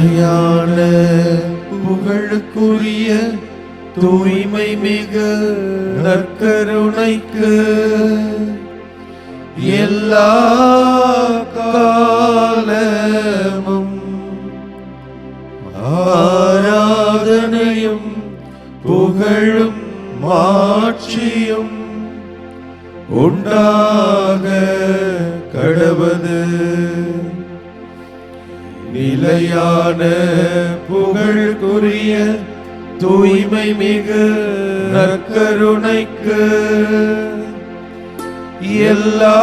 நிலையான புகழுக்குரிய தூய்மை மிகு நற்கருணைக்கு எல்லா காலமும் ஆராதனையும் புகழும் மாட்சியும் உண்டாக கடவது. நிலையான புகழுக்குரிய தூய்மை மிகு நற்கருணைக்கு எல்லா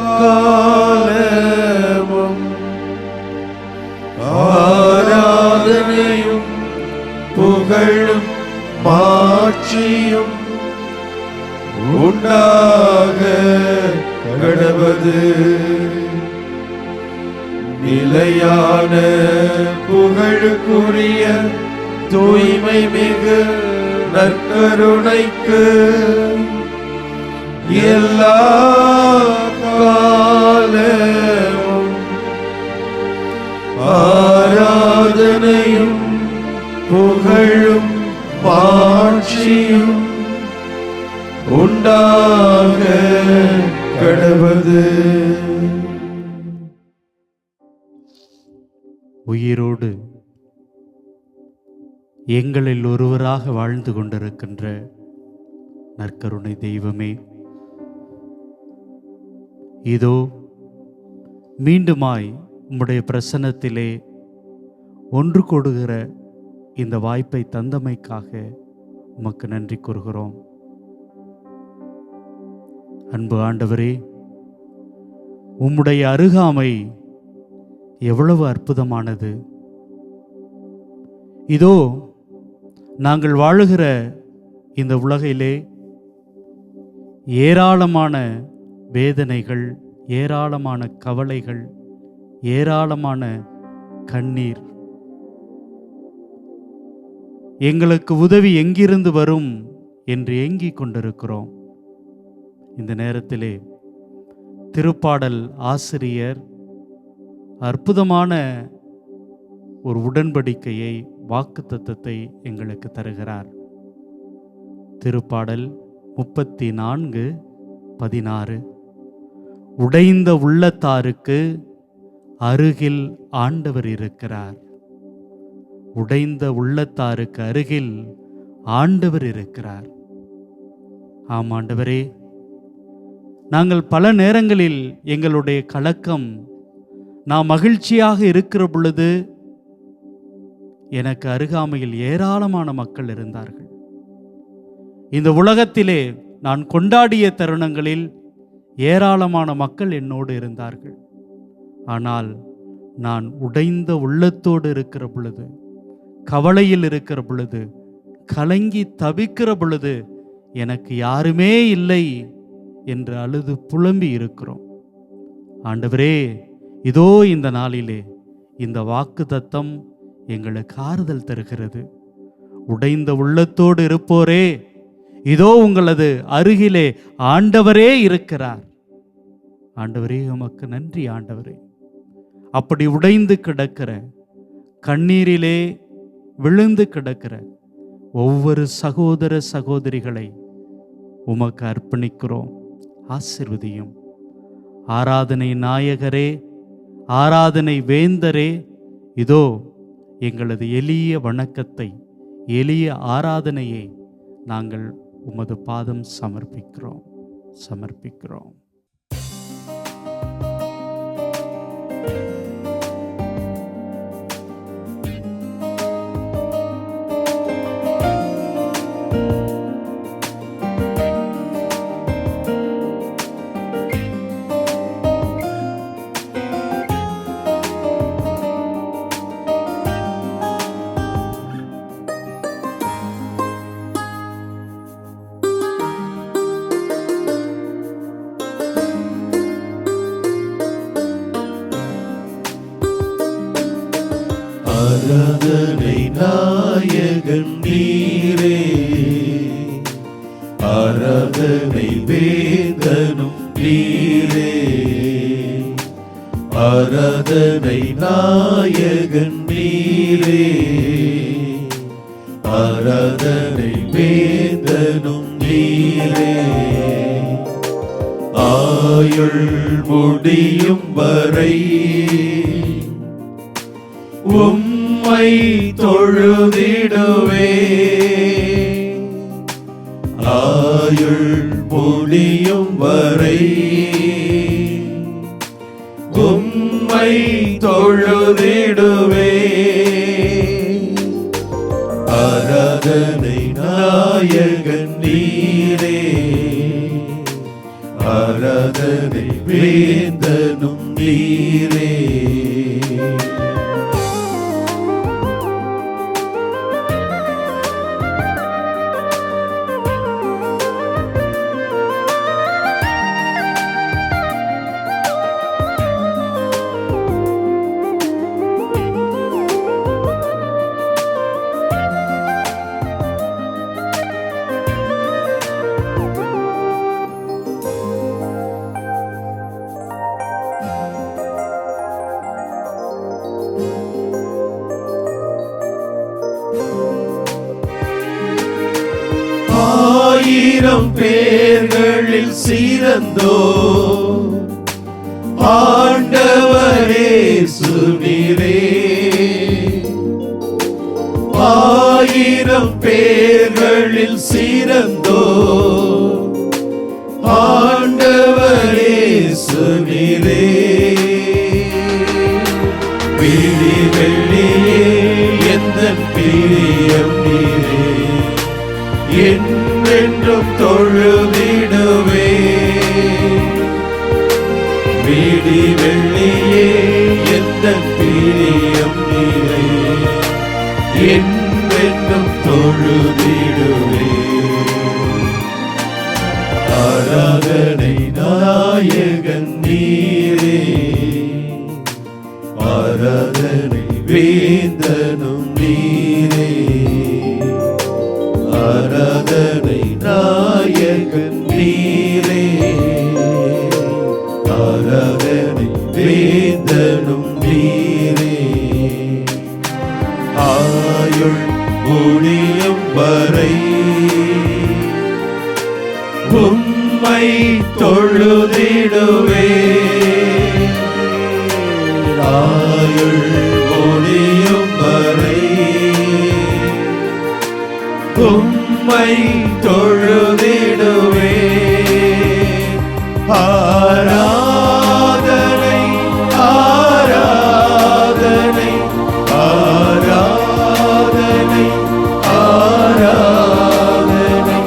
காலமும் ஆராதனையும் புகழும் மாட்சியும் உண்டாக கடவது. நிலையான புகழுக்குரிய தூய்மை மிகு நற்கருணைக்கு எல்லா காலமும் ஆராதனையும் புகழும் மாட்சியும் உண்டாக கடவது. உயிரோடு எங்களில் ஒருவராக வாழ்ந்து கொண்டிருக்கின்ற நற்கருணை தெய்வமே, இதோ மீண்டுமாய் உம்முடைய பிரசன்னத்திலே ஒன்று கொடுகிற இந்த வாய்ப்பை தந்தமைக்காக உமக்கு நன்றி கூறுகிறோம். அன்பு ஆண்டவரே, உம்முடைய அருகாமை எவ்வளவு அற்புதமானது. இதோ நாங்கள் வாழுகிற இந்த உலகிலே ஏராளமான வேதனைகள், ஏராளமான கவலைகள், ஏராளமான கண்ணீர். எங்களுக்கு உதவி எங்கிருந்து வரும் என்று ஏங்கிக் கொண்டிருக்கிறோம். இந்த நேரத்திலே திருப்பாடல் ஆசிரியர் அற்புதமான ஒரு உடன்படிக்கையை, வாக்குத்தத்தத்தை எங்களுக்கு தருகிறார். திருப்பாடல் 34:16. உடைந்த உள்ளத்தாருக்கு அருகில் ஆண்டவர் இருக்கிறார். உடைந்த உள்ளத்தாருக்கு அருகில் ஆண்டவர் இருக்கிறார். ஆம் ஆண்டவரே, நாங்கள் பல நேரங்களில் எங்களுடைய கலக்கம், நாம் மகிழ்ச்சியாக இருக்கிற பொழுது எனக்கு அருகாமையில் ஏராளமான மக்கள் இருந்தார்கள். இந்த உலகத்திலே நான் கொண்டாடிய தருணங்களில் ஏராளமான மக்கள் என்னோடு இருந்தார்கள். ஆனால் நான் உடைந்த உள்ளத்தோடு இருக்கிற பொழுது, கவலையில் இருக்கிற பொழுது, கலங்கி தவிக்கிற பொழுது எனக்கு யாருமே இல்லை என்று அழுது புலம்பி இருக்கிறோம். ஆண்டவரே, இதோ இந்த நாளிலே இந்த வாக்குத்தத்தம் எங்களுக்கு ஆறுதல் தருகிறது. உடைந்த உள்ளத்தோடு இருப்போரே, இதோ உங்களது அருகிலே ஆண்டவரே இருக்கிறார். ஆண்டவரே, உமக்கு நன்றி. ஆண்டவரே, அப்படி உடைந்து கிடக்கிற, கண்ணீரிலே விழுந்து கிடக்கிற ஒவ்வொரு சகோதர சகோதரிகளை உமக்கு அர்ப்பணிக்கிறோம். ஆசீர்வதியும். ஆராதனை நாயகரே, ஆராதனை வேந்தரே, இதோ எங்களது எளிய வணக்கத்தை, எளிய ஆராதனையை நாங்கள் உமது பாதம் சமர்ப்பிக்கிறோம். ஆராதனை நாயகன் நீரே, ஆராதனை வேந்தனும் நீரே, ஆராதனை நாயகன் நீரே, ஆராதனை வேந்தனும் நீரே. ஆயுள் முடியும் வரை உம்மை தொழுதிடுவே, ஆயுள் முடியும் வரை உம்மை தொழுதிடுவே. ஆராதனை நாயகன் நீரே, ஆராதனை வேந்தனும் நீரே. ஆயிரம் பேர்களில் சிறந்தோ ஆண்டவரே சுனிரே, ஆயிரம் பேர்களில் சிறந்தோ ஆண்டவரே சுனிரே. விழி வெள்ளியே எந்தன் பிரியம் நீரே, என்றென்றும் தொழுதிடுவே. விழி வெள்ளியே எந்தன் பிரியம் நீரே, என்றென்றும் தொழுதிடுவே. ஆராதனை நாயகன் நீரே, ஆராதனை வேந்தனும் நீரே. ஆராதனை நாயகன் நீரே, ஆராதனை வேந்தனும் நீரே. ஆயுள் முடியும் வரை உம்மை தொழுதிடுவே, ஆயுள் முடியும் வரை உம்மை தொழுதிடுவே. ஆராதனை ஆராதனை ஆராதனை ஆராதனை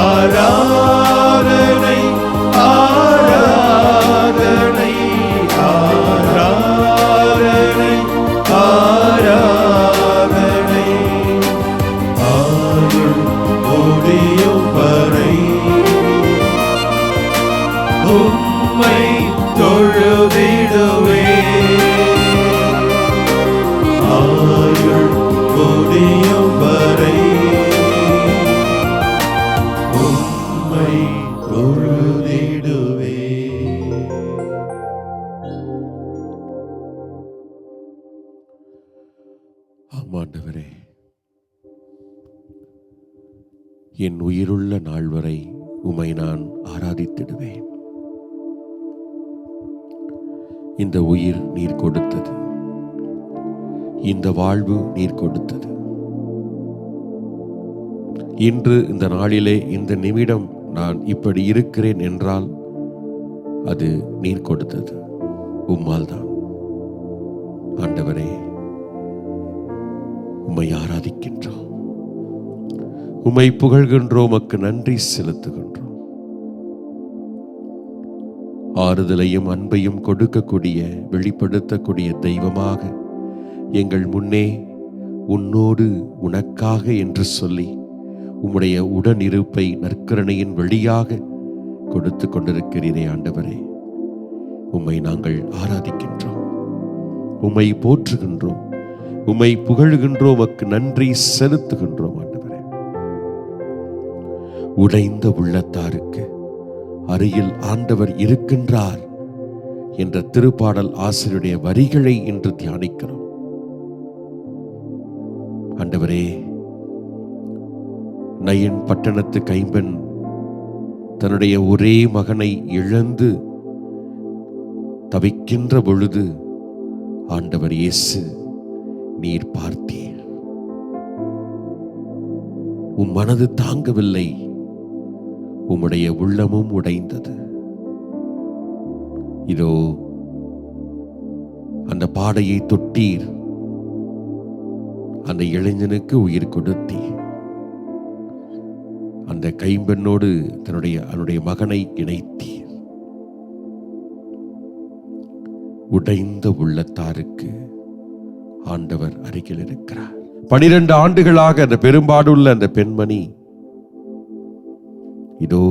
ஆராதனை ஆராதனை ஆராதனை ஆராதனை. ஆயுள் முடியும் வரை உம்மை தொழுதிடுவே, ஆயுள் முடியும் வரை உம்மை தொழுதிடுவே. ஆமாண்டவரே, என் உயிருள்ள நாள் வரை உம்மை நான் ஆராதித்திடுவேன். இந்த உயிர் நீர் கொடுத்தது, இந்த வாழ்வு நீர் கொடுத்தது. இன்று இந்த நாளிலே இந்த நிமிடம் நான் இப்படி இருக்கிறேன் என்றால் அது நீர் கொடுத்தது, உம்மால் தான். ஆண்டவரே, உம்மை ஆராதிக்கின்றோம், உம்மை புகழ்கின்றோம், உமக்கு நன்றி செலுத்துகின்றோம். ஆறுதலையும் அன்பையும் கொடுக்கக்கூடிய, வெளிப்படுத்தக்கூடிய தெய்வமாக எங்கள் முன்னே உன்னோடு உனக்காக என்று சொல்லி உம்முடைய உடனிருப்பை நற்கருணையின் வழியாக கொடுத்து கொண்டிருக்கிறீரே ஆண்டவரே. உம்மை நாங்கள் ஆராதிக்கின்றோம், உம்மை போற்றுகின்றோம், உம்மை புகழ்கின்றோம், உமக்கு நன்றி செலுத்துகின்றோம் ஆண்டவரே. உடைந்த உள்ளத்தாருக்கு அருகில் ஆண்டவர் இருக்கின்றார் என்ற திருப்பாடல் ஆசிரியருடைய வரிகளை இன்று தியானிக்கிறோம். ஆண்டவரே, நயன் பட்டணத்து கைம்பெண் தன்னுடைய ஒரே மகனை இழந்து தவிக்கின்ற பொழுது ஆண்டவர் இயேசு நீர் பார்த்தீர். உம் மனது தாங்கவில்லை, உம்முடைய உள்ளமும் உடைந்தது. இதோ அந்த பாடையை தொட்டீர், அந்த இளைஞனுக்கு உயிர் கொடுத்தீர். அந்த கைம்பெண்ணோடு அவனுடைய மகனை இணைத்தீர். உடைந்த உள்ளத்தாருக்கு ஆண்டவர் அருகில் இருக்கிறார். 12 ஆண்டுகளாக அந்த பெரும்பாடுள்ள அந்த பெண்மணி இதோ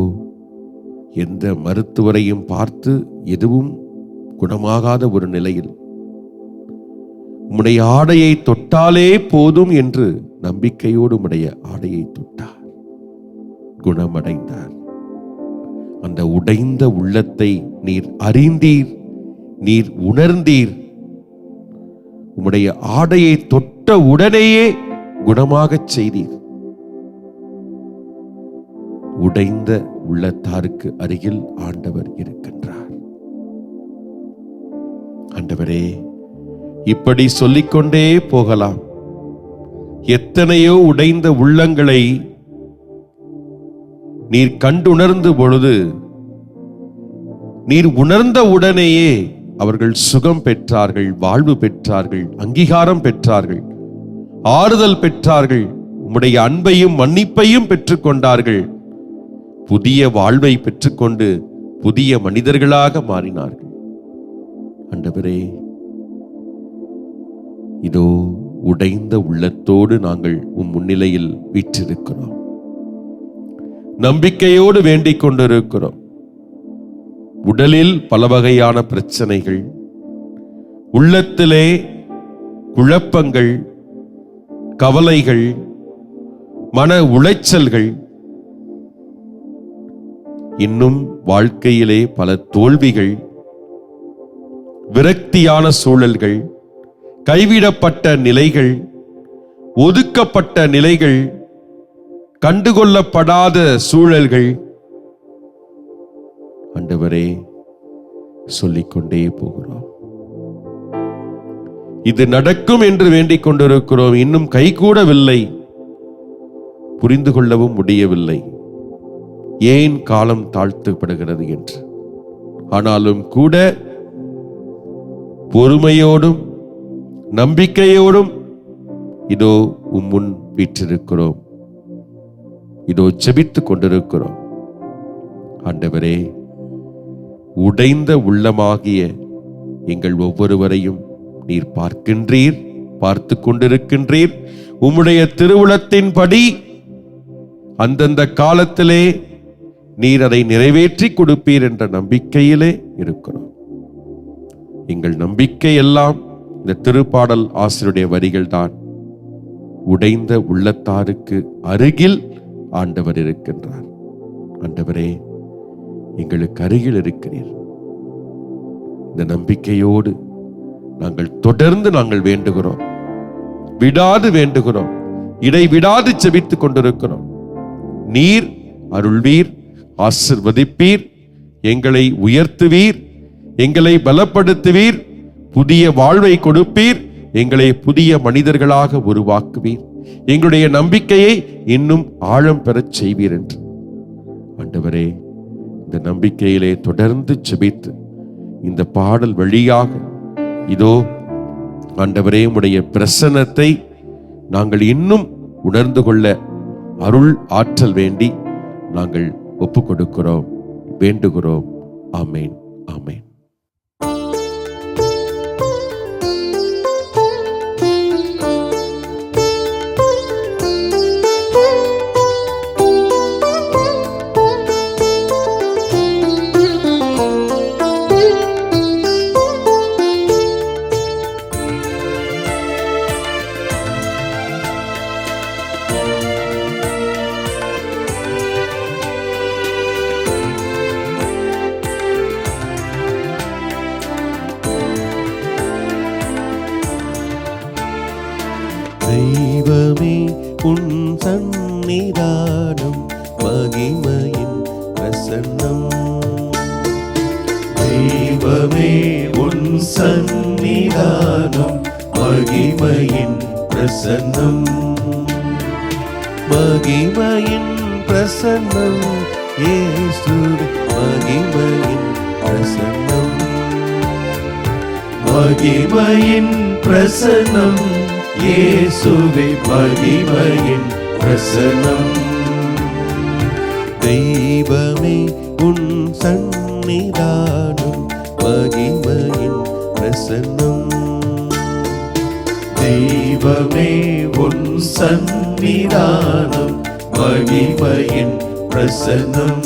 எந்த மருத்துவரையும் பார்த்து எதுவும் குணமாகாத ஒரு நிலையில் உம்முடைய ஆடையை தொட்டாலே போதும் என்று நம்பிக்கையோடு உம்முடைய ஆடையை தொட்டார், குணமடைந்தார். அந்த உடைந்த உள்ளத்தை நீர் அறிந்தீர், நீர் உணர்ந்தீர். உம்முடைய ஆடையை தொட்ட உடனேயே குணமாகச் செய்தீர். உடைந்த உள்ளத்தாருக்கு அருகில் ஆண்டவர் இருக்கின்றார். ஆண்டவரே, இப்படி சொல்லிக்கொண்டே போகலாம். எத்தனையோ உடைந்த உள்ளங்களை நீர் கண்டுணர்ந்த பொழுது, நீர் உணர்ந்த உடனேயே அவர்கள் சுகம் பெற்றார்கள், வாழ்வு பெற்றார்கள், அங்கீகாரம் பெற்றார்கள், ஆறுதல் பெற்றார்கள், உம்முடைய அன்பையும் மன்னிப்பையும் பெற்றுக்கொண்டார்கள். புதிய வாழ்வை பெற்றுக்கொண்டு புதிய மனிதர்களாக மாறினார்கள். ஆண்டவரே, இதோ உடைந்த உள்ளத்தோடு நாங்கள் உம் முன்னிலையில் வீற்றிருக்கிறோம். நம்பிக்கையோடு வேண்டிக் கொண்டிருக்கிறோம். உடலில் பல வகையான பிரச்சனைகள், உள்ளத்திலே குழப்பங்கள், கவலைகள், மன உளைச்சல்கள், இன்னும் வாழ்க்கையிலே பல தோல்விகள், விரக்தியான சூழல்கள், கைவிடப்பட்ட நிலைகள், ஒதுக்கப்பட்ட நிலைகள், கண்டுகொள்ளப்படாத சூழல்கள். ஆண்டவரே, சொல்லிக்கொண்டே போகிறோம். இது நடக்கும் என்று வேண்டிக் கொண்டிருக்கிறோம். இன்னும் கைகூடவில்லை, புரிந்து கொள்ளவும் முடியவில்லை ஏன் காலம் தாழ்த்தப்படுகிறது என்று. ஆனாலும் கூட பொறுமையோடும் நம்பிக்கையோடும் இதோ உம்முன் வீற்றிருக்கிறோம். இதோ ஜெபித்துக் கொண்டிருக்கிறோம். ஆண்டவரே, உடைந்த உள்ளமாகிய எங்கள் ஒவ்வொருவரையும் நீர் பார்க்கின்றீர், பார்த்து கொண்டிருக்கின்றீர். உம்முடைய திருவுளத்தின்படி அந்தந்த காலத்திலே நீர் அதை நிறைவேற்றி கொடுப்பீர் என்ற நம்பிக்கையிலே இருக்கிறோம். எங்கள் நம்பிக்கை எல்லாம் இந்த திருப்பாடல் ஆசிரியருடைய வரிகள் தான். உடைந்த உள்ளத்தாருக்கு அருகில் ஆண்டவர் இருக்கின்றார். ஆண்டவரே, எங்களுக்கு அருகில் இருக்கிறீர். இந்த நம்பிக்கையோடு நாங்கள் வேண்டுகிறோம், விடாது வேண்டுகிறோம், இடைவிடாது செபித்துக் கொண்டிருக்கிறோம். நீர் அருள்வீர், ஆசிர்வதிப்பீர், எங்களை உயர்த்துவீர், எங்களை பலப்படுத்துவீர், புதிய வாழ்வை கொடுப்பீர், எங்களை புதிய மனிதர்களாக உருவாக்குவீர், எங்களுடைய நம்பிக்கையை இன்னும் ஆழம் பெறச் செய்வீர் என்று. ஆண்டவரே, இந்த நம்பிக்கையிலே தொடர்ந்து செபித்து இந்த பாடல் வழியாக இதோ ஆண்டவரே, உம்முடைய பிரசன்னத்தை நாங்கள் இன்னும் உணர்ந்து கொள்ள அருள் ஆற்றல் வேண்டி நாங்கள் ஒப்புக் கொடுக்கிறோம், வேண்டுகிறோம். ஆமேன், ஆமேன். பிரசன்னம். தெய்வமே உன் சந்நிதானம் மகிமையின் பிரசன்னம். மகிமையின் பிரசன்னம் இயேசுவே மகிமையின் பிரசன்னம். மகிமையின் பிரசன்னம் இயேசுவே மகிமையின் பிரசன்னம். தெய்வமே உன் சந்நிதானம் மகிமையின் பிரசன்னம். தெய்வமே உன் சந்நிதானம் மகிமையின் பிரசன்னம்.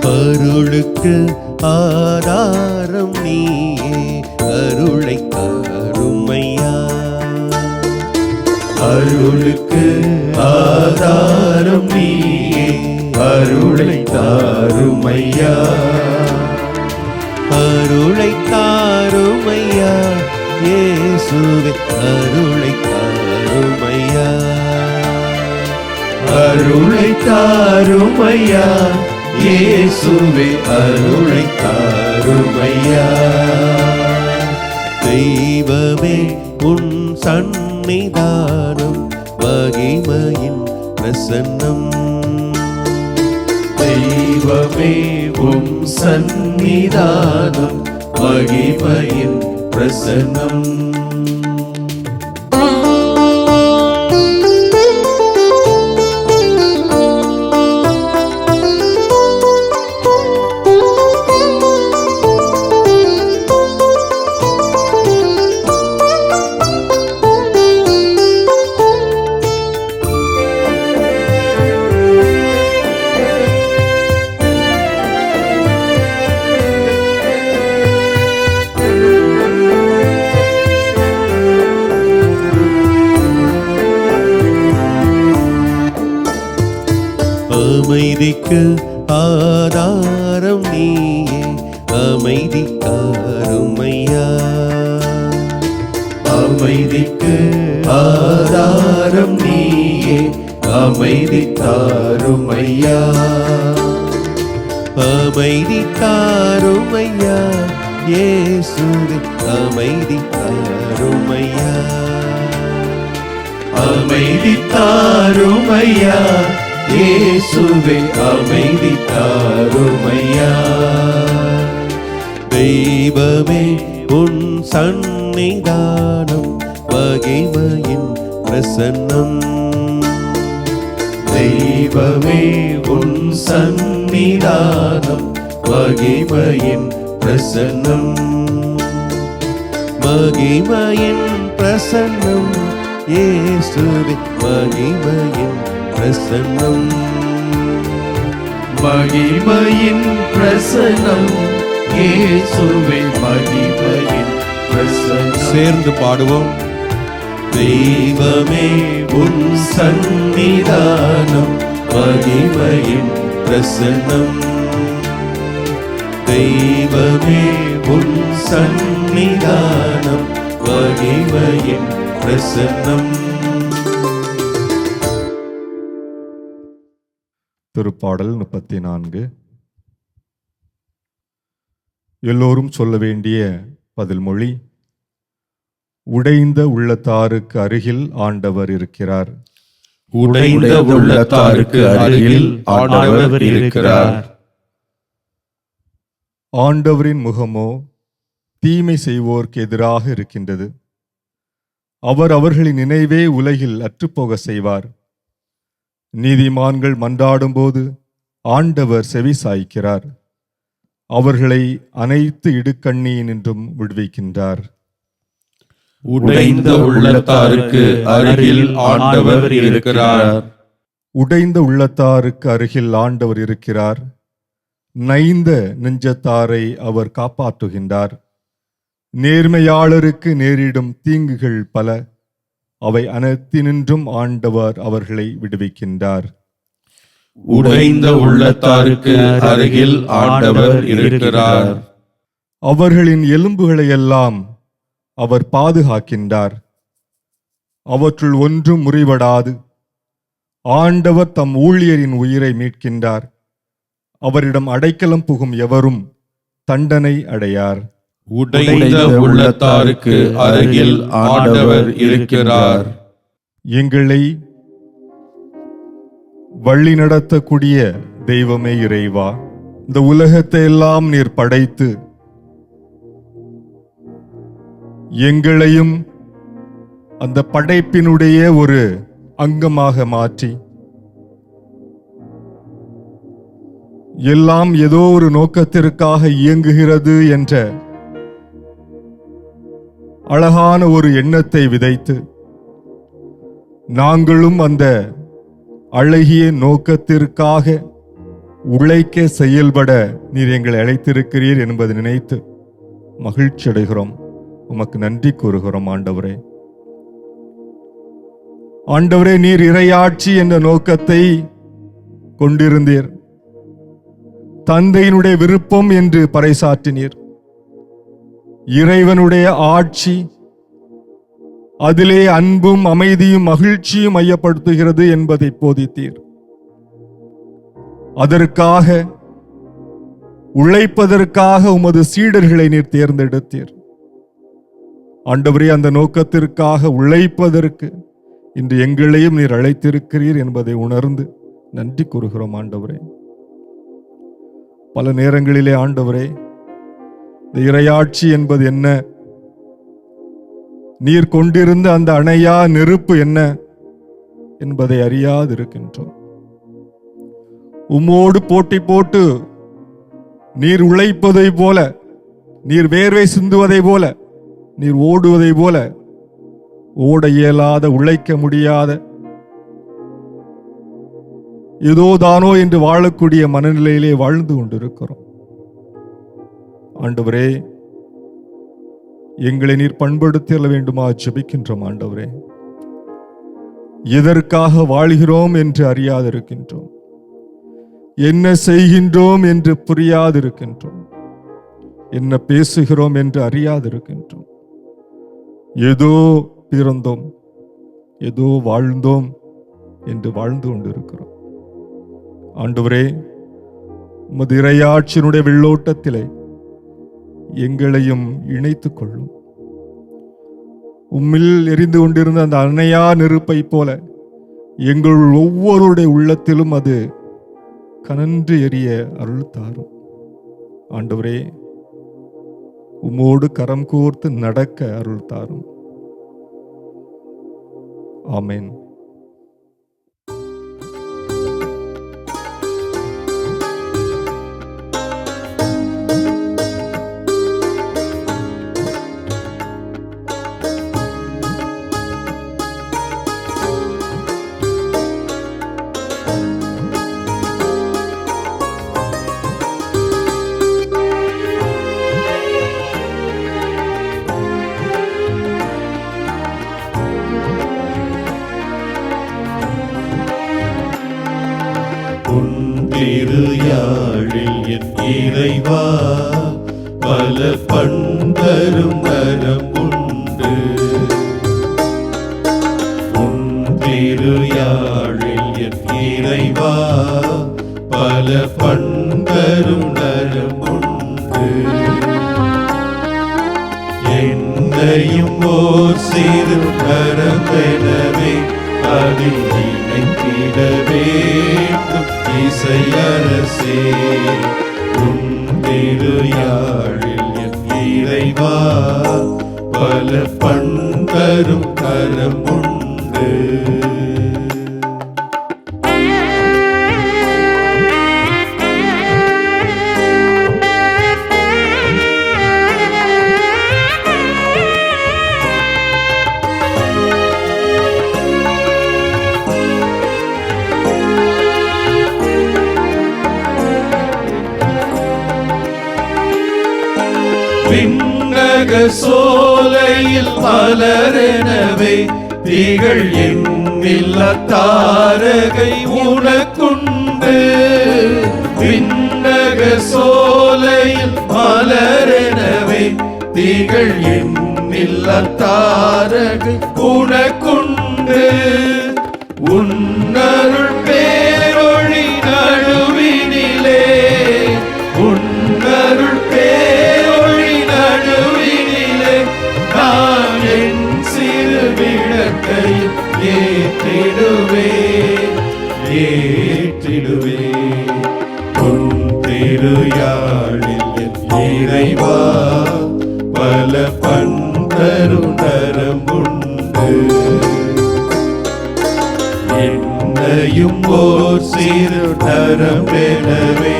அருளுக்கு ஆதாரம் நீயே அருளை தாருமையா. அருளுக்கு ஆதாரம் நீயே அருளை தாருமையா. அருளை தாருமையா இயேசுவே அருளை தாருமையா. அருளை தாருமையா இயேசுவே அருளை தாருமையா. தெய்வமே உன் சந்நிதானம் மகிமையின் பிரசன்னம். தெய்வமே உன் சந்நிதானம் மகிமையின் பிரசன்னம். அமைதிக்கு ஆதாரம் நீயே அமைதி தாருமையா. அமைதிக்கு ஆதாரம் நீயே அமைதி தாருமையா. அமைதி தாருமையா இயேசுவே அமைதி தாருமையா. அமைதி தாருமையா இயேசுவே அமைதி தாருமையா. தெய்வமே உன் சந்நிதானம் மகிமையின் பிரசன்னம். தெய்வமே உன் சந்நிதானம் மகிமையின் பிரசன்னம். மகிமையின் பிரசன்னம் இயேசுவே மகிமையின் பிரசன்னம். மகிமையின் பிரசன்னம் இயேசுவே மகிமையின் பிரசன்னம். சேர்ந்து பாடுவோம். தெய்வமே உன் சந்நிதானம் மகிமையின் பிரசன்னம். தெய்வமே உன் சந்நிதானம் மகிமையின் பிரசன்னம். திருப்பாடல் 34. எல்லோரும் சொல்ல வேண்டிய பதில்மொழி. உடைந்த உள்ளத்தாருக்கு அருகில் ஆண்டவர் இருக்கிறார். உடைந்த உள்ளத்தாருக்கு அருகில் ஆண்டவர் இருக்கிறார். ஆண்டவரின் முகமோ தீமை செய்வோர்க்கு எதிராக இருக்கின்றது. அவர் அவர்களின் நினைவே உலகில் அற்றுப்போக செய்வார். நீதிமான்கள் மன்றாடும்போது ஆண்டவர் செவி சாய்க்கிறார். அவர்களை அனைத்து இடுக்கண்ணியினின்றும் விடுவிக்கின்றார். உடைந்த உள்ளத்தாருக்கு அருகில் ஆண்டவர் இருக்கிறார். உடைந்த உள்ளத்தாருக்கு அருகில் ஆண்டவர் இருக்கிறார். நைந்த நெஞ்சத்தாரை அவர் காப்பாற்றுகின்றார். நேர்மையாளருக்கு நேரிடும் தீங்குகள் பல, அவை அனைத்தினின்றும் ஆண்டவர் அவர்களை விடுவிக்கின்றார். உடைந்த உள்ளத்தாருக்கு அருகில் ஆண்டவர் இருக்கிறார். அவர்களின் எலும்புகளை எல்லாம் அவர் பாதுகாக்கின்றார். அவற்றுள் ஒன்றும் முறிவடாது. ஆண்டவர் தம் ஊழியரின் உயிரை மீட்கின்றார். அவரிடம் அடைக்கலம் புகும் எவரும் தண்டனை அடையார். உடைந்த உள்ளத்தாருக்கு அருகில் ஆண்டவர் இருக்கிறார். எங்களை வழி நடத்தக்கூடிய தெய்வமே இறைவா, இந்த உலகத்தை எல்லாம் நீர் படைத்து எங்களையும் அந்த படைப்பினுடைய ஒரு அங்கமாக மாற்றி எல்லாம் ஏதோ ஒரு நோக்கத்திற்காக இயங்குகிறது என்ற அழகான ஒரு எண்ணத்தை விதைத்து நாங்களும் அந்த அழகிய நோக்கத்திற்காக உழைக்க செயல்பட நீர் எங்களை அழைத்திருக்கிறீர் என்பதை நினைத்து மகிழ்ச்சி அடைகிறோம். உமக்கு நன்றி கூறுகிறோம். ஆண்டவரே, ஆண்டவரே, நீர் இறையாட்சி என்ற நோக்கத்தை கொண்டிருந்தீர். தந்தையினுடைய விருப்பம் என்று பறைசாற்றினீர். இறைவனுடைய ஆட்சி, அதிலே அன்பும் அமைதியும் மகிழ்ச்சியும் மையப்படுத்துகிறது என்பதை போதித்தீர். அதற்காக உழைப்பதற்காக உமது சீடர்களை நீர் தேர்ந்தெடுத்தீர். ஆண்டவரே, அந்த நோக்கத்திற்காக உழைப்பதற்கு இன்று எங்களையும் நீர் அழைத்திருக்கிறீர் என்பதை உணர்ந்து நன்றி கூறுகிறோம். ஆண்டவரே, பல நேரங்களிலே ஆண்டவரே, இந்த இறையாட்சி என்பது என்ன, நீர் கொண்டிருந்த அந்த அணையா நெருப்பு என்ன என்பதை அறியாதிருக்கின்றோம். உம்மோடு போட்டி போட்டு நீர் உழைப்பதை போல, நீர் வேர்வை சிந்துவதை போல, நீர் ஓடுவதை போல ஓட இயலாத, உழைக்க முடியாத, ஏதோ தானோ என்று வாழக்கூடிய மனநிலையிலே வாழ்ந்து கொண்டிருக்கிறோம். ஆண்டவரே, எங்களை நீர் பண்படுத்த வேண்டுமா ஜெபிக்கின்றோம். ஆண்டவரே, எதற்காக வாழ்கிறோம் என்று அறியாதிருக்கின்றோம். என்ன செய்கின்றோம் என்று புரியாதிருக்கின்றோம். என்ன பேசுகிறோம் என்று அறியாதிருக்கின்றோம். ஏதோ பிறந்தோம், ஏதோ வாழ்ந்தோம் என்று வாழ்ந்து கொண்டிருக்கிறோம். ஆண்டவரே, உமது இறையாட்சியினுடைய வெள்ளோட்டத்திலே எங்களையும் இணைத்துக் கொள்ளும். உம்மில் எரிந்து கொண்டிருந்த அந்த அணையா நெருப்பை போல எங்கள் ஒவ்வொருடைய உள்ளத்திலும் அது கனன்று எரிய அருள் தாரும். ஆண்டவரே, உம்மோடு கரம் கோர்த்து நடக்க அருள் தாரும். ஆமென். திருயாழில் என் இறைவா, பல பண்பரும் நரம் உண்டு. உன் திருயாழில் என் இறைவா, பல பண்பரும் நரம் உண்டு. என்னையும் ஓர் சிறு கரமெனவே அதில் இணைத்திட வேண்டும் இசையரசே. உன் திருயாழில் என் இறைவா, பல பண்பரும் கரம் உண்டு. விண்ணக சோலையில் மலரெனவே திகழ் எண்ணில்லா தாரகை உனக்குண்டு. விண்ணக சோலையில் மலரெனவே திகழ் எண்ணில்லா தாரகை உனக்குண்டு. உன்னருள் பேரொளி நடுவினிலே, உன்னருள் பேரொளி நடுவினிலே நான் என் சிறு விளக்கையில் ஏற்றிடுவே. உன் திருயாழில் என் இறைவா பல பண்பருணரம் உண்டு. என்னையும் ஓர் சிறு நரம்பெனவே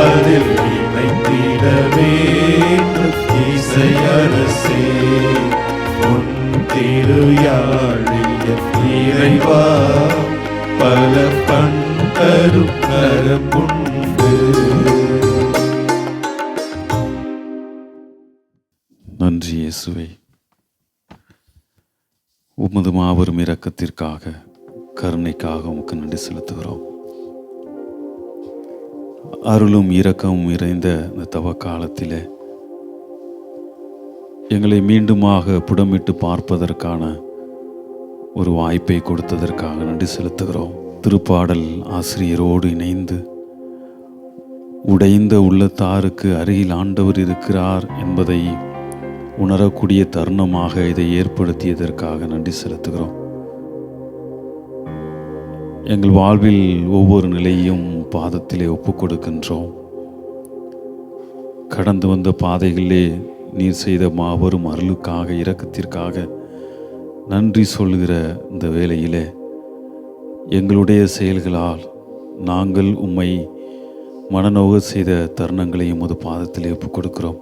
அதில் இணைந்திட வேண்டும் இசையரசே. உன் திருயாழில் என் இறைவா பல பண்பரும் நரம் உண்டு. நன்றி இயேசுவே, உமது மாபெரும் இரக்கத்திற்காக, கருணைக்காக உமக்கு நன்றி செலுத்துகிறோம். அருளும் இரக்கமும் நிறைந்த இந்த தவ காலத்திலே எங்களை மீண்டுமாக புடமிட்டு பார்ப்பதற்கான ஒரு வாய்ப்பை கொடுத்ததற்காக நன்றி செலுத்துகிறோம். திருப்பாடல் ஆசிரியரோடு இணைந்து உடைந்த உள்ளத்தாருக்கு அருகில் ஆண்டவர் இருக்கிறார் என்பதை உணரக்கூடிய தருணமாக இதை ஏற்படுத்தியதற்காக நன்றி செலுத்துகிறோம். எங்கள் வாழ்வில் ஒவ்வொரு நிலையும் பாதத்திலே ஒப்புக் கொடுக்கின்றோம். கடந்து வந்த பாதைகளிலே நீர் செய்த மாபெரும் அருளுக்காக, இரக்கத்திற்காக நன்றி சொல்கிற இந்த வேளையிலே எங்களுடைய செயல்களால் நாங்கள் உம்மை மனநோக செய்த தருணங்களையும் உமது பாதத்திலே ஒப்புக் கொடுக்கிறோம்.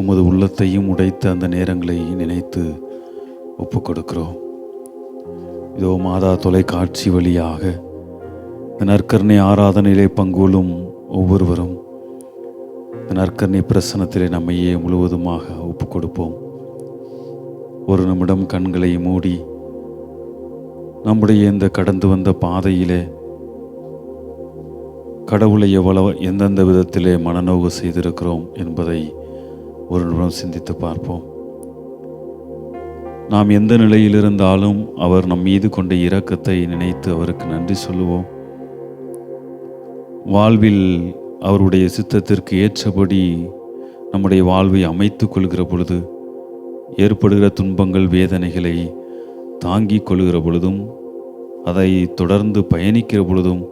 உமது உள்ளத்தையும் உடைத்த அந்த நேரங்களை நினைத்து ஒப்புக் கொடுக்கிறோம். இதோ மாதா தொலைக்காட்சி வழியாக இந்த நற்கருணை ஆராதனையிலே பங்குகொள்ளும் ஒவ்வொருவரும் இந்த நற்கருணை பிரசனத்திலே நம்மையே முழுவதுமாக ஒப்புக் கொடுப்போம். ஒரு நிமிடம் கண்களை மூடி நம்முடைய இந்த கடந்து வந்த பாதையிலே கடவுளை எந்தெந்த விதத்திலே மனநோவு செய்திருக்கிறோம் என்பதை ஒரு நிமிடம் சிந்தித்து பார்ப்போம். நாம் எந்த நிலையில் இருந்தாலும் அவர் நம் மீது கொண்ட இரக்கத்தை நினைத்து அவருக்கு நன்றி சொல்லுவோம். வாழ்வில் அவருடைய சித்தத்திற்கு ஏற்றபடி நம்முடைய வாழ்வை அமைத்துக் கொள்கிற பொழுது ஏற்படுகிற துன்பங்கள், வேதனைகளை தாங்கிக் கொள்கிற பொழுதும் அதை தொடர்ந்து பயணிக்கிற பொழுதும்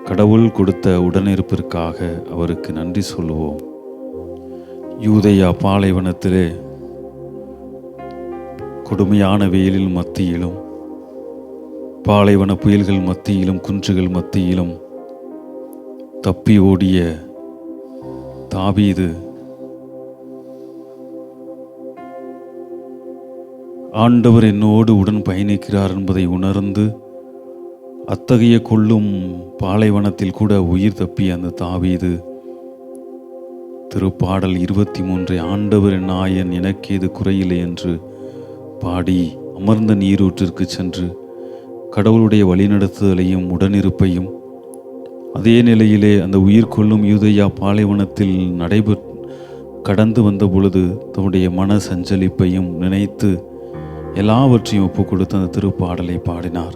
கடவுள் கொடுத்த உடனிருப்பிற்காக அவருக்கு நன்றி சொல்லுவோம். யூதேயா பாலைவனத்திலே கொடுமையான வெயிலில் மத்தியிலும், பாலைவன புயல்கள் மத்தியிலும், குன்றுகள் மத்தியிலும் தப்பி ஓடிய தாவீது ஆண்டவர் என்னோடு உடன் பயணிக்கிறார் என்பதை உணர்ந்து அத்தகைய கொள்ளும் பாலைவனத்தில் கூட உயிர் தப்பிய அந்த தாவீது திருப்பாடல் 23 ஆண்டவர் என் நாயன் எனக்கேது குறையில்லை என்று பாடி அமர்ந்த நீரூற்றிற்கு சென்று கடவுளுடைய வழிநடத்துதலையும் உடனிருப்பையும், அதே நிலையிலே அந்த உயிர் கொள்ளும் யூதேயா பாலைவனத்தில் கடந்து வந்த பொழுது தன்னுடைய மன சஞ்சலிப்பையும் நினைத்து எல்லாவற்றையும் ஒப்புக் கொடுத்து அந்த திருப்பாடலை பாடினார்.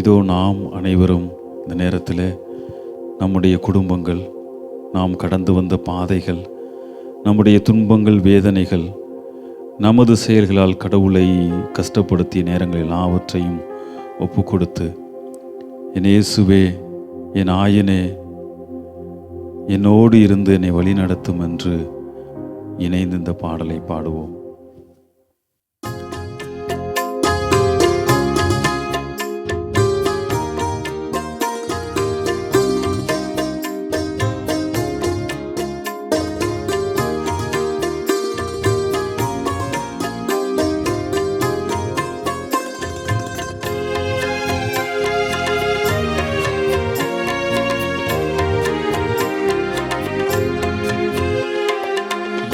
இதோ நாம் அனைவரும் இந்த நேரத்தில் நம்முடைய குடும்பங்கள், நாம் கடந்து வந்த பாதைகள், நம்முடைய துன்பங்கள், வேதனைகள், நமது செயல்களால் கடவுளை கஷ்டப்படுத்திய நேரங்கள் எல்லாவற்றையும் ஒப்பு கொடுத்து, என் இயேசுவே, என் ஆயனே, என்னோடு இருந்து என்னை வழி நடத்தும் என்று இணைந்து இந்த பாடலை பாடுவோம்.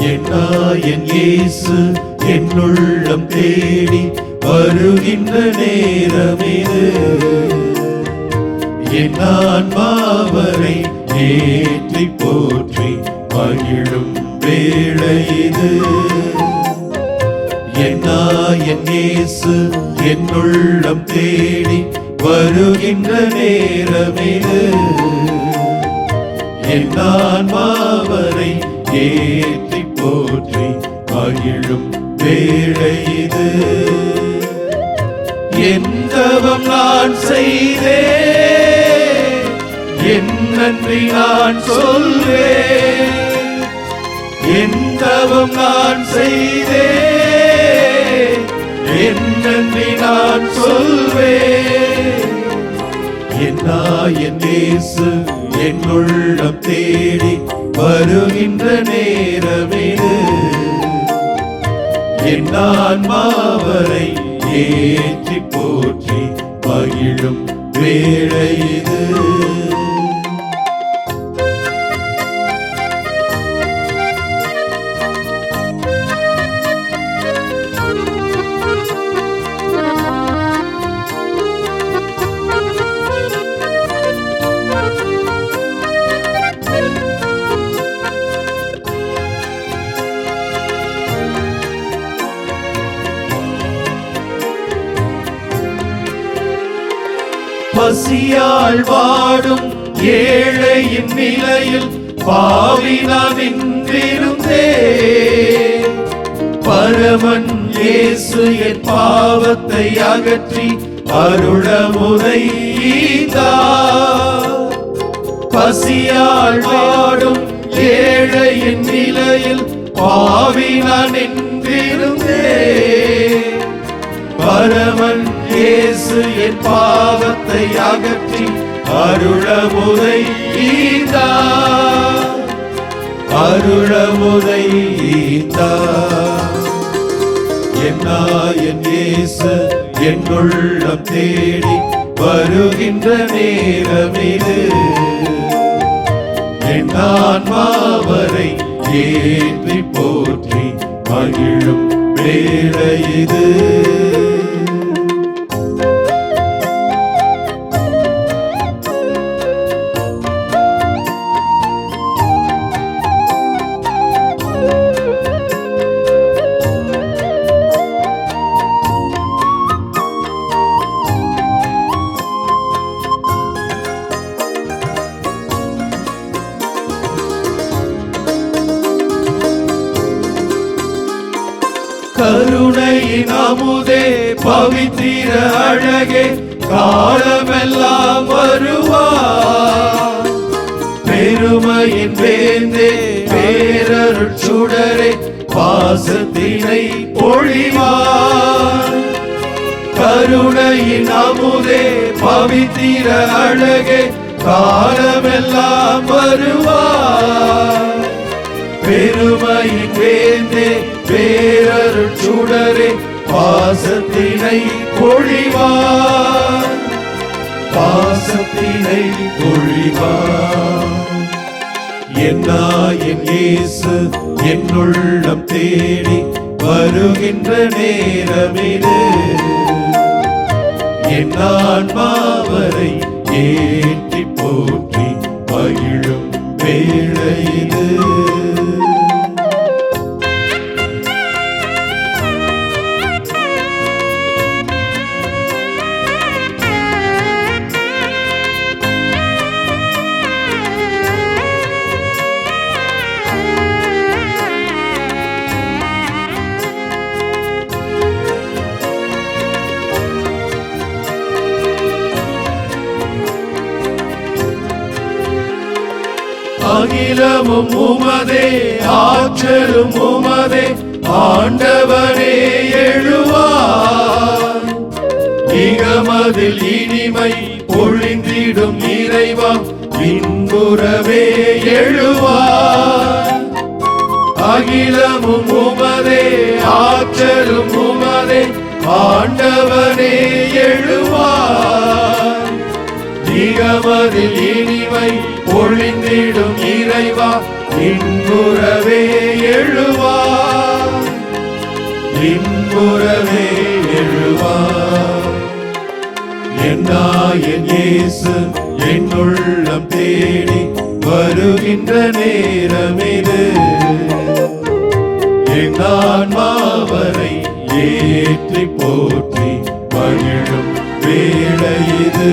என் நாயன் இயேசு என்னுள்ளம் தேடி வருகின்ற நேரம் இது. என் ஆன்மாவரை ஏற்றி போற்றி மகிழும் வேளை இது. என் நாயன் இயேசு என்னுள்ளம் தேடி வருகின்ற நேரம் இது. என் ஆன்மாவரை ஏற்றி போற்றி மகிழும் வேளை இது. என் தவம் நான் செய்தேன், என் நன்றி நான் சொல்வேன். என் தவம் நான் செய்தேன், என் நன்றி நான் சொல்வேன். என் நாயன் இயேசு என்னுள்ளம் தேடி வருகின்ற நேரம் இது. என் ஆன்மாவரை ஏற்றி போற்றி மகிழும் வேளை இது. பசியால் வாடும் ஏழையின் நிலையில் பாவி நான் நின்றிருந்தேன். பரமன் இயேசு என் பாவத்தை அகற்றி அருளமுதை ஈந்தார். பசியால் வாடும் ஏழையின் நிலையில் பாவி நான் நின்றிருந்தேன். பரமன் இயேசு என் பாவத்தை அகற்றி அருளமுதை ஈந்தார். அருளமுதை ஈந்தார். என் நாயன் இயேசு என்னுள்ளம் தேடி வருகின்ற நேரம் இது. என் ஆன்மாவரை ஏற்றி போற்றி மகிழும் வேளை இது. கருணையின் அமுதே பவித்திர அழகே காலமெல்லாம் வருவார். பெருமையின் வேந்தே பேரருட் சுடரே பாசத்தினை பொழிவார். கருணையின் அமுதே பவித்திர அழகே காலமெல்லாம் வருவார். பெருமையின் வேந்தே பேரருட் சுடரே பாசத்தினை பொழிவார். பாசத்தினை பொழிவார். என் நாயன் இயேசு என்னுள்ளம் தேடி வருகின்ற நேரம் இது. என் ஆன்மாவரை ஏற்றி போற்றி மகிழும் வேளை இது. அகிலமும் உமதே ஆற்றலும் உமதே ஆண்டவனே எழுவார். இகமதில் இனிமை பொழிந்திடும் இறைவா இன்புறவே எழுவார். அகிலமும் உமதே ஆற்றலும் உமதே ஆண்டவனே எழுவார். இகமதில் இனிமை பொழிந்திடும் இறைவா இன்புறவே எழுவார். இயேசு என் உள்ளம் தேடி வருகின்ற நேரம் இது. என் ஆன்மாவரை ஏற்றி போற்றி மகிழும் வேளை இது.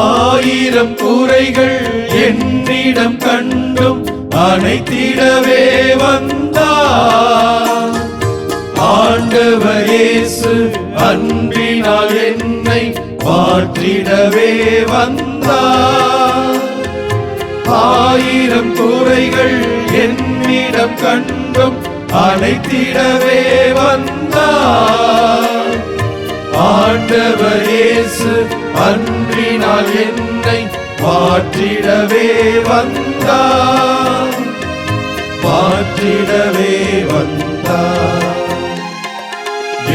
ஆயிரம் குறைகள் என்னிடம் கண்டும் அனைத்திடவே வந்தார். ஆண்டவர் இயேசு அன்பினால் என்னை மாற்றிடவே வந்தார். ஆயிரம் குறைகள் என்னிடம் கண்டும் அனைத்திடவே வந்தார். ஆண்டவர் இயேசு அன்பினால் என்னை மாற்றிடவே வந்தார். மாற்றிடவே வந்தார்.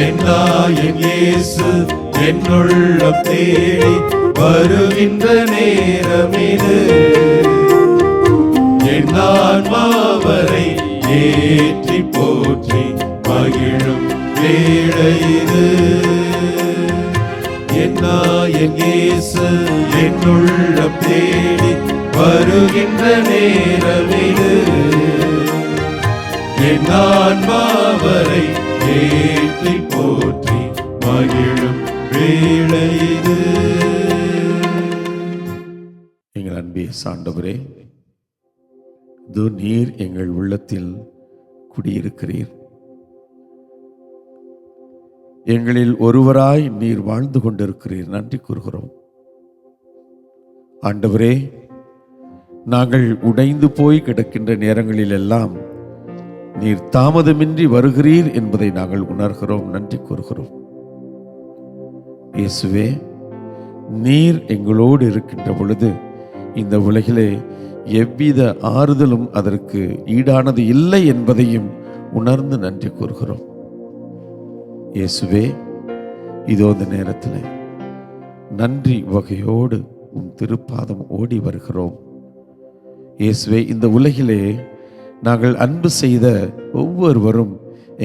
என் நாயன் இயேசு என் உள்ளம் தேடி வருகின்ற நேரம் இது. என் ஆன்மாவரை ஏற்றி போற்றி மகிழும் வேளை இது. என் நாயன் இயேசு என் உள்ளம் தேடி வருகின்ற நேரம் இது. என் ஆன்மாவரை ஏற்றி போற்றி மகிழும் வேளை இது. எங்கள் அன்பே ஆண்டவரே, இதோ நீர் எங்கள் உள்ளத்தில் குடியிருக்கிறீர். எங்களில் ஒருவராய் நீர் வாழ்ந்து கொண்டிருக்கிறீர். நன்றி கூறுகிறோம் ஆண்டவரே. நாங்கள் உடைந்து போய் கிடக்கின்ற நேரங்களில் எல்லாம் நீர் தாமதமின்றி வருகிறீர் என்பதை நாங்கள் உணர்கிறோம். நன்றி கூறுகிறோம் இயேசுவே. நீர் எங்களோடு இருக்கின்ற பொழுது இந்த உலகிலே எவ்வித ஆறுதலும் அதற்கு ஈடானது இல்லை என்பதையும் உணர்ந்து நன்றி கூறுகிறோம் இயேசுவே. இதோ இந்த நேரத்தில் நன்றி வகையோடு உன் திருப்பாதம் ஓடி வருகிறோம் இயேசுவே. இந்த உலகிலே நாங்கள் அன்பு செய்த ஒவ்வொருவரும்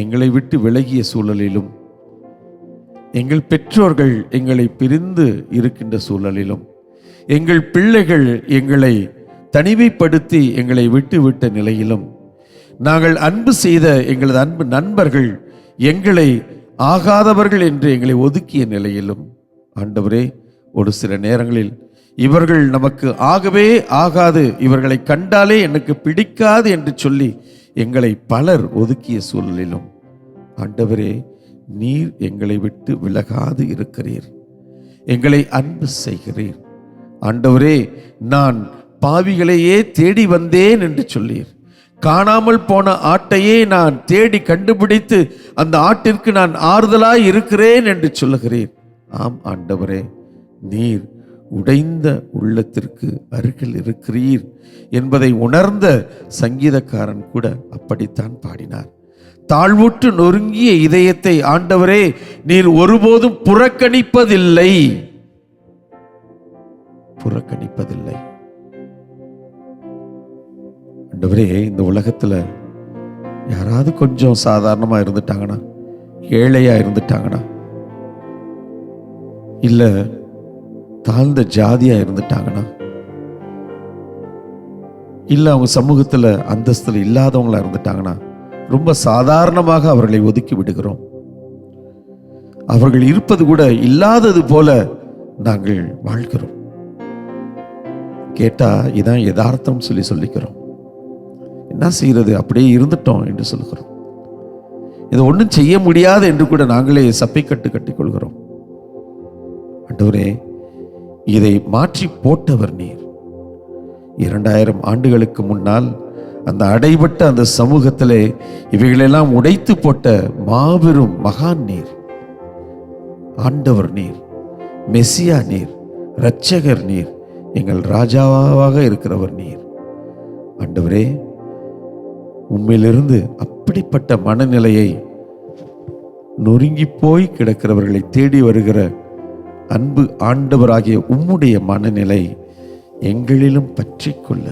எங்களை விட்டு விலகிய சூழலிலும், எங்கள் பெற்றோர்கள் எங்களை பிரிந்து இருக்கின்ற சூழலிலும், எங்கள் பிள்ளைகள் எங்களை தனிமைப்படுத்தி எங்களை விட்டுவிட்ட நிலையிலும், நாங்கள் அன்பு செய்த எங்களது அன்பு நண்பர்கள் எங்களை ஆகாதவர்கள் என்று எங்களை ஒதுக்கிய நிலையிலும், ஆண்டவரே, ஒரு சில நேரங்களில் இவர்கள் நமக்கு ஆகவே ஆகாது, இவர்களை கண்டாலே எனக்கு பிடிக்காது என்று சொல்லி எங்களை பலர் ஒதுக்கிய சூழலிலும், ஆண்டவரே, நீர் எங்களை விட்டு விலகாது இருக்கிறீர். எங்களை அன்பு செய்கிறீர். ஆண்டவரே, நான் பாவிகளையே தேடி வந்தேன் என்று சொல்லீர். காணாமல் போன ஆட்டையே நான் தேடி கண்டுபிடித்து அந்த ஆட்டிற்கு நான் ஆறுதலாய் இருக்கிறேன் என்று சொல்லுகிறீர். ஆம் ஆண்டவரே, நீர் உடைந்த உள்ளத்திற்கு அருகில் இருக்கிறீர் என்பதை உணர்ந்த சங்கீதக்காரன் கூட அப்படித்தான் பாடினார். தாழ்வுற்று நொறுங்கிய இதயத்தை ஆண்டவரே நீர் ஒருபோதும் புறக்கணிப்பதில்லை. புறக்கணிப்பதில்லை ஆண்டவரே. இந்த உலகத்துல யாராவது கொஞ்சம் சாதாரணமா இருந்துட்டாங்கன்னா, ஏழையா இருந்துட்டாங்கன்னா, இல்ல தாழ்ந்த ஜாதியா இருந்துட்டாங்கன்னா, இல்ல அவங்க சமூகத்துல அந்தஸ்துல இல்லாதவங்களா இருந்துட்டாங்கன்னா, ரொம்ப சாதாரணமாக அவர்களை ஒதுக்கி விடுகிறோம். அவர்கள் இருப்பது கூட இல்லாதது போல நாங்கள் வாழ்கிறோம். கேட்டா இதான் யதார்த்தம் சொல்லிக்கிறோம். என்ன செய்யறது, அப்படியே இருந்துட்டோம் என்று சொல்லுகிறோம். இதை ஒன்றும் செய்ய முடியாது என்று கூட நாங்களே சப்பை கட்டிக் கொள்கிறோம். ஆண்டவரே, இதை மாற்றி போட்டவர் நீர். 2000 ஆண்டுகளுக்கு முன்னால் அந்த அடைபட்ட அந்த சமூகத்திலே இவைகளெல்லாம் உடைத்து போட்ட மாபெரும் மகான் நீர். ஆண்டவர் நீர், மெசியா நீர், இரட்சகர் நீர், எங்கள் ராஜாவாக இருக்கிறவர் நீர். ஆண்டவரே, உம்மிலிருந்து அப்படிப்பட்ட மனநிலையை, நொறுங்கி போய் கிடக்கிறவர்களை தேடி வருகிற அன்பு ஆண்டவராகிய உம்முடைய மனநிலை எங்களிலும் பற்றிக்கொள்ள,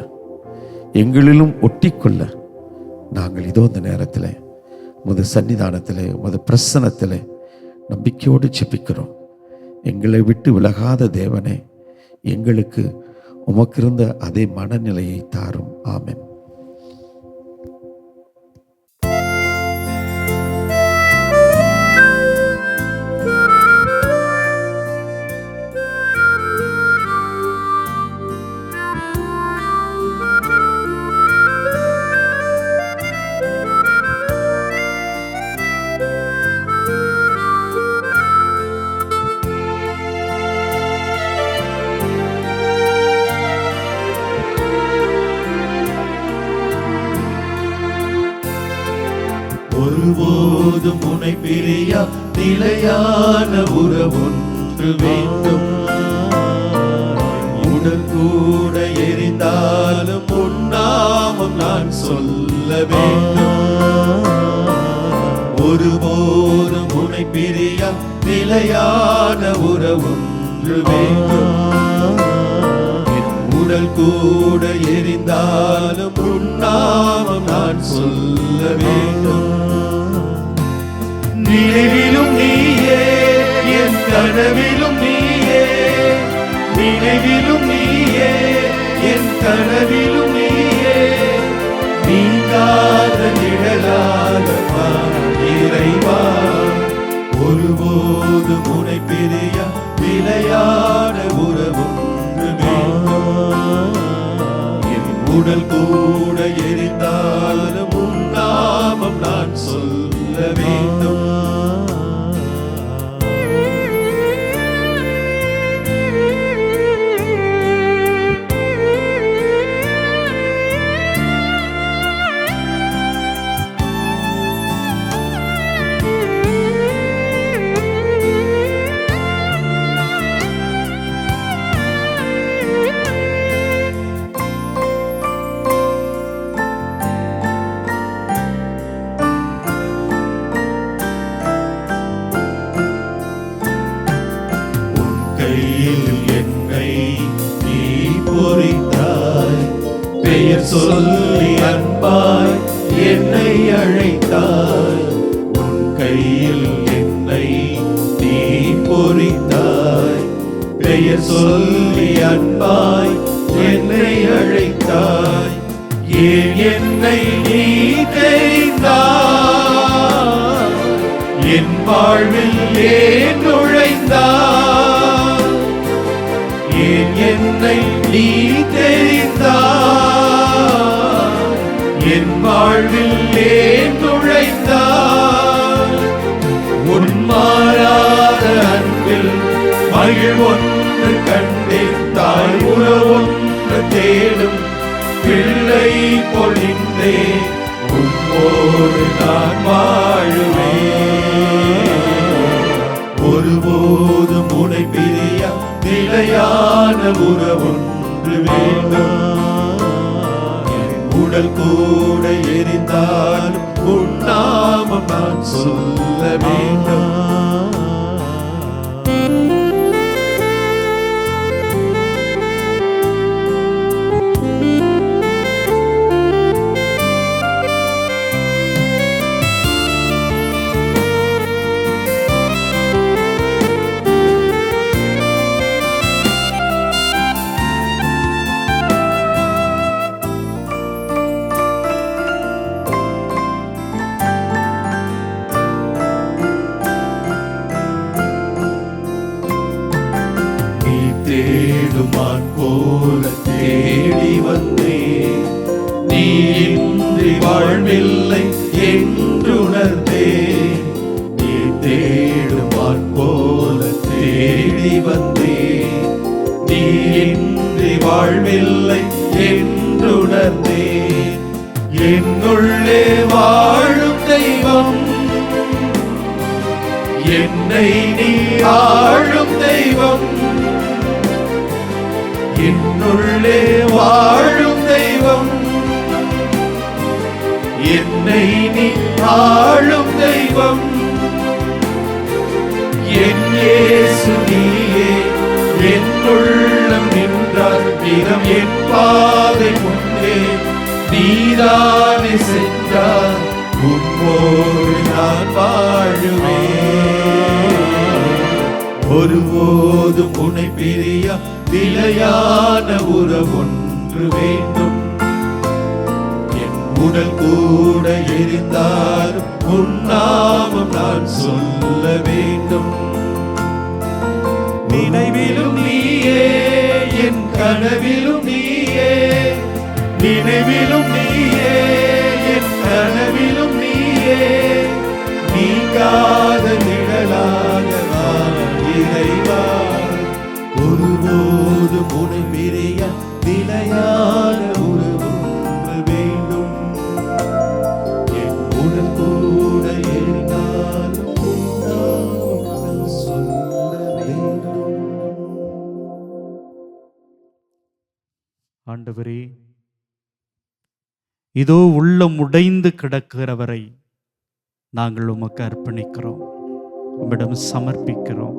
எங்களிலும் ஒட்டிக்கொள்ள நாங்கள் இதோ இந்த நேரத்தில் உமது சன்னிதானத்தில், உமது பிரசன்னத்தில் நம்பிக்கையோடு ஜெபிக்கிறோம். எங்களை விட்டு விலகாத தேவனே, எங்களுக்கு உமக்கிருந்த அதே மனநிலையை தாரும். ஆமென். ஒருபோதும் உன்னை பிரியா நிலையான உறவொன்று வேண்டும். உடல் கூட எரிந்தாலும் உன்னாமம் நான் சொல்ல வேண்டும். ஒருபோதும் உன்னை பிரியா நிலையான உறவொன்று வேண்டும். உடல் கூட எரிந்தாலும் உன்னாமம் நான் சொல்ல வேண்டும். நினைவிலும் நீயே, என் கனவிலும் நீயே, நினைவிலும் நீயே, என் கனவிலும் நீயே, நீங்காத நிழலாக இறைவா. ஒருபோதும் உன்னை பிரியா நிலையான உறவொன்று வேண்டும். என் உடல் கூட எரிந்தாலும் உன் நாமம் நான் சொல்ல வேண்டும். என்னை நீ பொறித்தாய், பெயர் சொல்லி அன்பாய் என்னை அழைத்தாய். உன் கையில் என்னை நீ பொறித்தாய், பெயர் சொல்லி அன்பாய் என்னை அழைத்தாய். ஏன் என்னை நீ தெரிந்தாய், என் வாழ்வில் ஏன் நுழைந்தாய். ஏன் என்னை நீ தெரிந்தாய், என் வாழ்வில் ஏன் நுழைந்தாய். உன் மாறாத அன்பில் மகிழ் ஒன்று கண்டேன். தாய் உறவொன்று தேடும் பிள்ளை பொழிந்தே உன்னோடு நான் வாழுவேன். ஒருபோதும் உன்னை பிரியா நிலையான உறவொன்று வேண்டும். உடல் கூட எரிந்தாலும் உன் நாமம் நான் சொல்ல வேண்டும். தேடுமான் போல தேடி வந்தேன், நீ இன்றி வாழ்வில்லை என்றுணர்ந்தேன். நீ தேடுமான் போல தேடி வந்தேன், நீ இன்றி வாழ்வில்லை என்றுணர்ந்தேன். என்னுள்ளே வாழும் தெய்வம், என்னை நீ ஆளும் தெய்வம், என்னுள்ளே வாழும் தெய்வம், என்னை நீ ஆளும் தெய்வம். என் இயேசு நீயே, என் உள்ளம் நின்றார் தினம் என் பாதை முன்னே நீதானே சென்றார், உம்மோடு நான் வாழுவேன். ஒருபோதும் உன்னை பிரியா நிலையான உறவொன்று வேண்டும். என் உடல் கூட எரிந்தாலும் உன் நாமம் நான் சொல்ல வேண்டும். நினைவிலும் நீயே, என் கனவிலும் நீயே, நினைவிலும் நீயே, என் கனவிலும் நீயே, நீங்காத நிழலாக நான் இறைவா. ஒருபோதும் உன்னை பிரிய நிலையான உறவு வேண்டும். என் உடல் கூட எரிந்தாலும் உன் சொல்ல வேண்டும். ஆண்டவரே, இதோ உள்ளம் உடைந்து கிடக்கிறவரை நாங்கள் உமக்கு அர்ப்பணிக்கிறோம், உம்மிடம் சமர்ப்பிக்கிறோம்.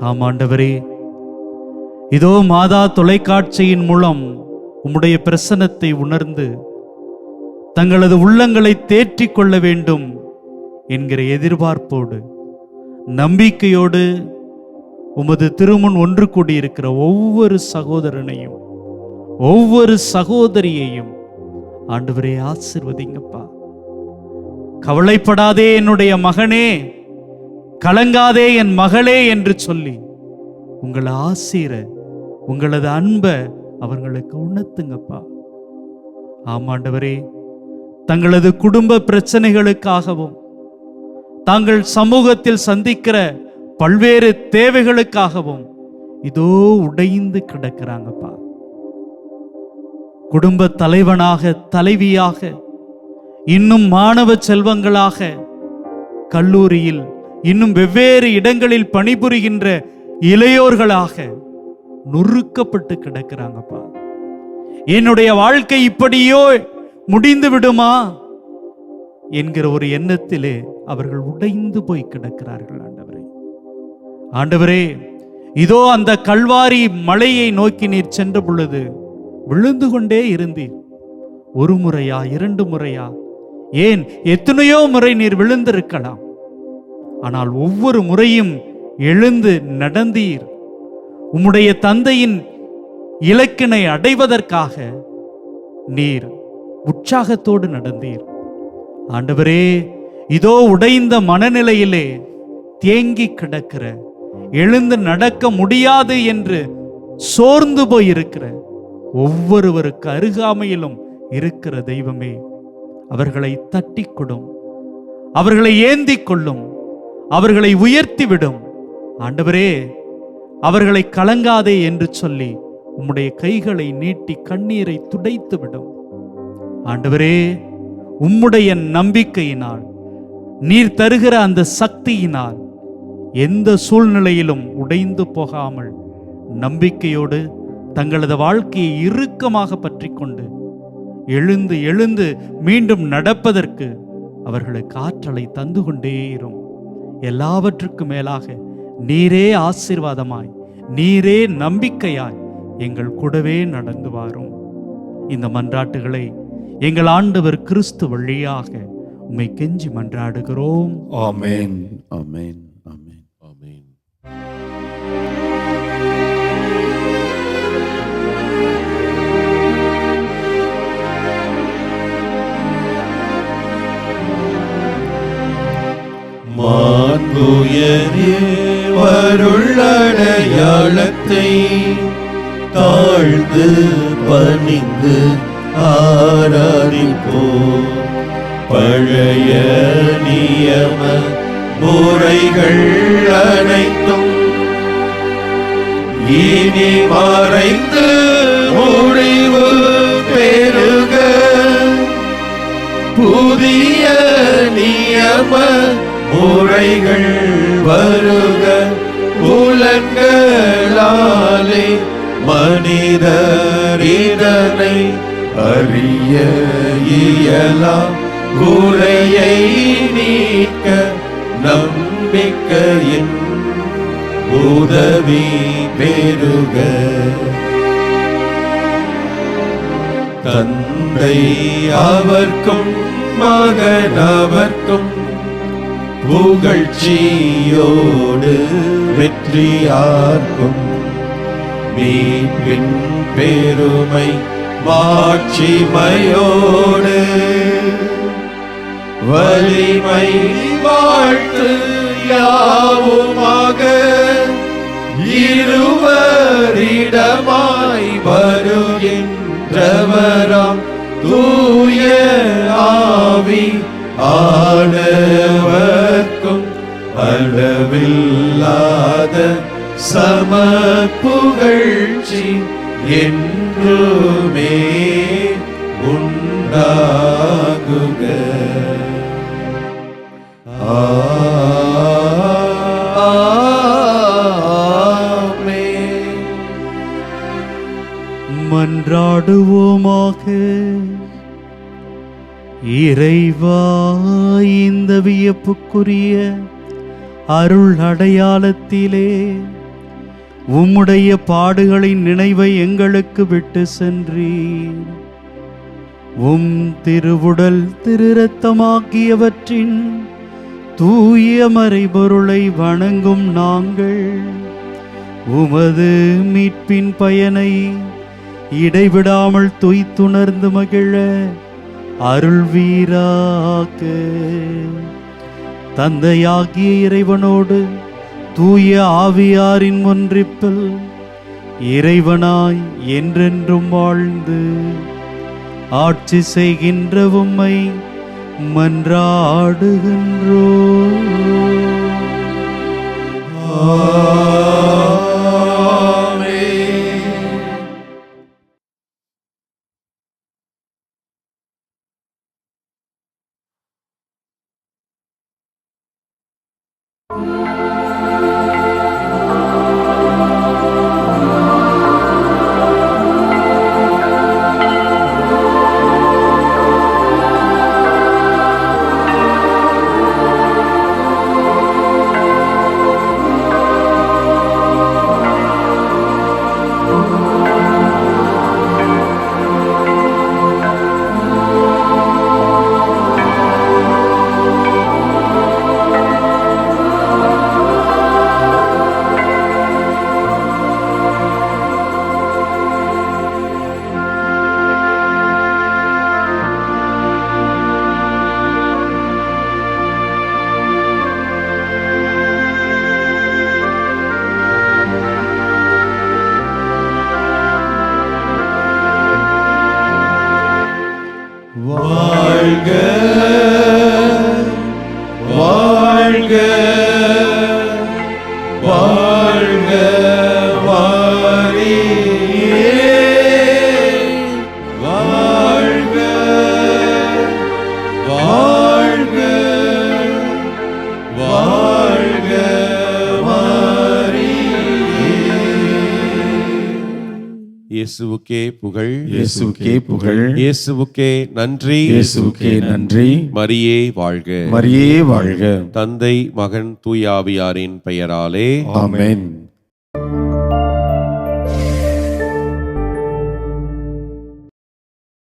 ஆமாண்டவரே, இதோ மாதா தொலைக்காட்சியின் மூலம் உம்முடைய பிரசன்னத்தை உணர்ந்து தங்களது உள்ளங்களை தேற்றிக் கொள்ள வேண்டும் என்கிற எதிர்பார்ப்போடு நம்பிக்கையோடு உமது திருமுன் ஒன்று கூடியிருக்கிற ஒவ்வொரு சகோதரனையும் ஒவ்வொரு சகோதரியையும் ஆண்டவரே ஆசீர்வதிங்கப்பா. கவலைப்படாதே என்னுடைய மகனே, கலங்காதே என் மகளே என்று சொல்லி உங்களை ஆசீர உங்களது அன்பை அவர்களுக்கு உணர்த்துங்கப்பா. ஆமாண்டவரே, தங்களது குடும்ப பிரச்சனைகளுக்காகவும் தாங்கள் சமூகத்தில் சந்திக்கிற பல்வேறு தேவைகளுக்காகவும் இதோ உடைந்து கிடக்கிறாங்கப்பா. குடும்ப தலைவனாக, தலைவியாக, இன்னும் மாணவ செல்வங்களாக, கல்லூரியில் இன்னும் வெவ்வேறு இடங்களில் பணிபுரிகின்ற இளையோர்களாக நொறுக்கப்பட்டு கிடக்கிறாங்கப்பா. என்னுடைய வாழ்க்கை இப்படியோ முடிந்து விடுமா என்கிற ஒரு எண்ணத்திலே அவர்கள் உடைந்து போய் கிடக்கிறார்கள். ஆண்டவரே, ஆண்டவரே, இதோ அந்த கல்வாரி மலையை நோக்கி நீர் சென்ற பொழுது விழுந்து கொண்டே இருந்தீர். ஒரு முறையா, இரண்டு முறையா, ஏன் எத்தனையோ முறை நீர் விழுந்திருக்கலாம். ஆனால் ஒவ்வொரு முறையும் எழுந்து நடந்தீர். உம்முடைய தந்தையின் இலக்கினை அடைவதற்காக நீர் உற்சாகத்தோடு நடந்தீர். ஆண்டவரே, இதோ உடைந்த மனநிலையிலே தேங்கி கிடக்கிற, எழுந்து நடக்க முடியாது என்று சோர்ந்து போயிருக்கிற ஒவ்வொருவருக்கு அருகாமையிலும் இருக்கிற தெய்வமே, அவர்களை தட்டி கொடும், அவர்களை ஏந்தி கொள்ளும், அவர்களை உயர்த்திவிடும். ஆண்டவரே, அவர்களை கலங்காதே என்று சொல்லி உம்முடைய கைகளை நீட்டி கண்ணீரை துடைத்து விடும். ஆண்டவரே, உம்முடைய நம்பிக்கையினால், நீர் தருகிற அந்த சக்தியினால் எந்த சூழ்நிலையிலும் உடைந்து போகாமல் நம்பிக்கையோடு தங்களது வாழ்க்கையை இறுக்கமாக பற்றி கொண்டு எழுந்து எழுந்து மீண்டும் நடப்பதற்கு அவர்களுக்கு ஆற்றலை தந்து கொண்டே இரும். எல்லாவற்றுக்கும் மேலாக நீரே ஆசீர்வாதமாய், நீரே நம்பிக்கையாய் எங்கள் கூடவே நடந்து வாரும். இந்த மன்றாட்டுகளை எங்கள் ஆண்டவர் கிறிஸ்து வழியாக உம்மை கெஞ்சி மன்றாடுகிறோம். ஆமென். ஆமென். ஆமென். ஆமென். மாண்புயரே வருள்ளடையாளத்தை தாழ்ந்து பணிந்து ஆராதிப்போம். பழைய நியம முறைகள் அனைத்தும் இனி மறைந்து முடிவு பெறுக. புதிய நியம முறைகள் வருக. புலன்களாலே மனிதர் இதனை அறிய இயலாம். குறையை நீக்க நம்பிக்கையின் உதவி பெருக. தந்தை அவர்க்கும் மகன் அவர்க்கும் புகழ்ச்சியோடு வெற்றியார்க்கும் மீட்பின் பெருமை மாட்சிமையோடு வலிமை வாழ்த்து யாவுமாக இருவரிடமாய் வருகின்றவராம் தூய ஆவி ஆனவர்க்கும் அளவில்லாத சம புகழ்ச்சி என்றுமே உண்டாகுக. ஆமென். மன்றாடுவோமாக. இறைவா, இந்த வியப்புக்குரிய அருள் அடையாளத்திலே உம்முடைய பாடுகளின் நினைவை எங்களுக்கு விட்டு சென்றீர். உம் திருவுடல் திரு இரத்தமாகியவற்றின் தூய மறைபொருளை வணங்கும் நாங்கள் உமது மீட்பின் பயனை இடைவிடாமல் துய்த்துணர்ந்து மகிழ அருள்வீராக. தந்தையாகிய இறைவனோடு தூய ஆவியாரின் ஒன்றிப்பில் இறைவனாய் என்றென்றும் வாழ்ந்து ஆட்சி செய்கின்ற உம்மை மன்றாடுகின்றோம். வாழ்க வாழ்க வாழ்க வாரியே வாழ்க வாழ்க வாழ்க இயேசுவுக்கே புகழ், இயேசுவுக்கே புகழ், இயேசுவுக்கே நன்றி, இயேசுவுக்கே நன்றி. மரியே வாழ்க, மரியே வாழ்க. தந்தை மகன் தூயாவியாரின் பெயராலே ஆமென்.